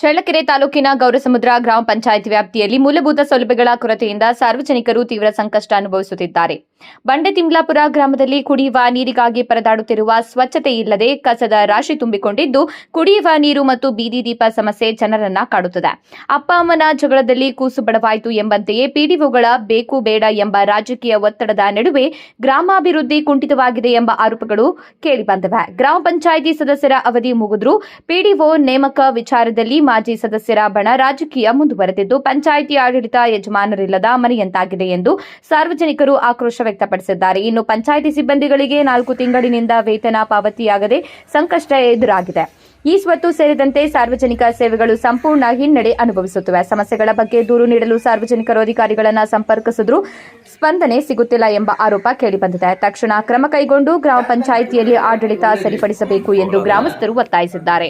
ಚಳ್ಳಕೆರೆ ತಾಲೂಕಿನ ಗೌರಸಮುದ್ರ ಗ್ರಾಮ ಪಂಚಾಯತ್ ವ್ಯಾಪ್ತಿಯಲ್ಲಿ ಮೂಲಭೂತ ಸೌಲಭ್ಯಗಳ ಕೊರತೆಯಿಂದ ಸಾರ್ವಜನಿಕರು ತೀವ್ರ ಸಂಕಷ್ಟ ಅನುಭವಿಸುತ್ತಿದ್ದಾರೆ. ಬಂಡೆತಿಮ್ಲಾಪುರ ಗ್ರಾಮದಲ್ಲಿ ಕುಡಿಯುವ ನೀರಿಗಾಗಿ ಪರದಾಡುತ್ತಿರುವ ಸ್ವಚ್ಛತೆ ಇಲ್ಲದೆ ಕಸದ ರಾಶಿ ತುಂಬಿಕೊಂಡಿದ್ದು ಕುಡಿಯುವ ನೀರು ಮತ್ತು ಬೀದಿ ದೀಪ ಸಮಸ್ಯೆ ಜನರನ್ನ ಕಾಡುತ್ತದೆ. ಅಪ್ಪ ಅಮ್ಮನ ಜಗಳದಲ್ಲಿ ಕೂಸು ಬಡವಾಯಿತು ಎಂಬಂತೆಯೇ ಪಿಡಿಒಗಳ ಬೇಕು ಬೇಡ ಎಂಬ ರಾಜಕೀಯ ಒತ್ತಡದ ನಡುವೆ ಗ್ರಾಮಾಭಿವೃದ್ಧಿ ಕುಂಠಿತವಾಗಿದೆ ಎಂಬ ಆರೋಪಗಳು ಕೇಳಿಬಂದಿವೆ. ಗ್ರಾಮ ಪಂಚಾಯಿತಿ ಸದಸ್ಯರ ಅವಧಿ ಮುಗಿದ್ರೂ ಪಿಡಿಒ ನೇಮಕ ವಿಚಾರದಲ್ಲಿ ಮಾಜಿ ಸದಸ್ಯರ ಬಣ ರಾಜಕೀಯ ಮುಂದುವರೆದಿದ್ದು ಪಂಚಾಯಿತಿ ಆಡಳಿತ ಯಜಮಾನರಿಲ್ಲದ ಮನೆಯಂತಾಗಿದೆ ಎಂದು ಸಾರ್ವಜನಿಕರು ಆಕ್ರೋಶ ವ್ಯಕ್ತಪಡಿಸಿದ್ದಾರೆ. ಇನ್ನು ಪಂಚಾಯಿತಿ ಸಿಬ್ಬಂದಿಗಳಿಗೆ 4 ತಿಂಗಳಿನಿಂದ ವೇತನ ಪಾವತಿಯಾಗದೆ ಸಂಕಷ್ಟ ಎದುರಾಗಿದೆ. ಈ ಸ್ವತ್ತು ಸೇರಿದಂತೆ ಸಾರ್ವಜನಿಕ ಸೇವೆಗಳು ಸಂಪೂರ್ಣ ಹಿನ್ನಡೆ ಅನುಭವಿಸುತ್ತಿವೆ. ಸಮಸ್ಯೆಗಳ ಬಗ್ಗೆ ದೂರು ನೀಡಲು ಸಾರ್ವಜನಿಕರು ಅಧಿಕಾರಿಗಳನ್ನು ಸಂಪರ್ಕಿಸಿದ್ರೂ ಸ್ಪಂದನೆ ಸಿಗುತ್ತಿಲ್ಲ ಎಂಬ ಆರೋಪ ಕೇಳಿಬಂದಿದೆ. ತಕ್ಷಣ ಕ್ರಮ ಕೈಗೊಂಡು ಗ್ರಾಮ ಪಂಚಾಯಿತಿಯಲ್ಲಿ ಆಡಳಿತ ಸರಿಪಡಿಸಬೇಕು ಎಂದು ಗ್ರಾಮಸ್ಥರು ಒತ್ತಾಯಿಸಿದ್ದಾರೆ.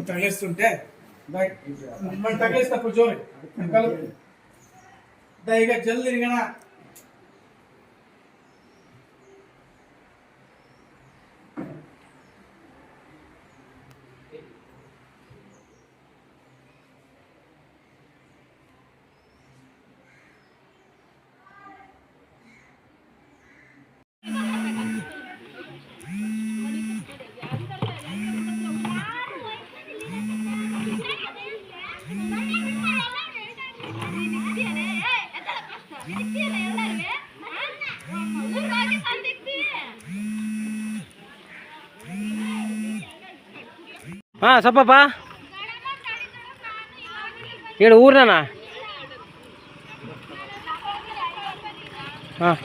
తగిలిస్తుంటే మనం తగిలిస్తప్పుడు జోరి ಈಗ ಜಲ್ದಿ ತಿರ್ಗಣ ಸಪ್ಪಪ್ಪ ಹೇಳು ಊರ್ನ ಹಾಂ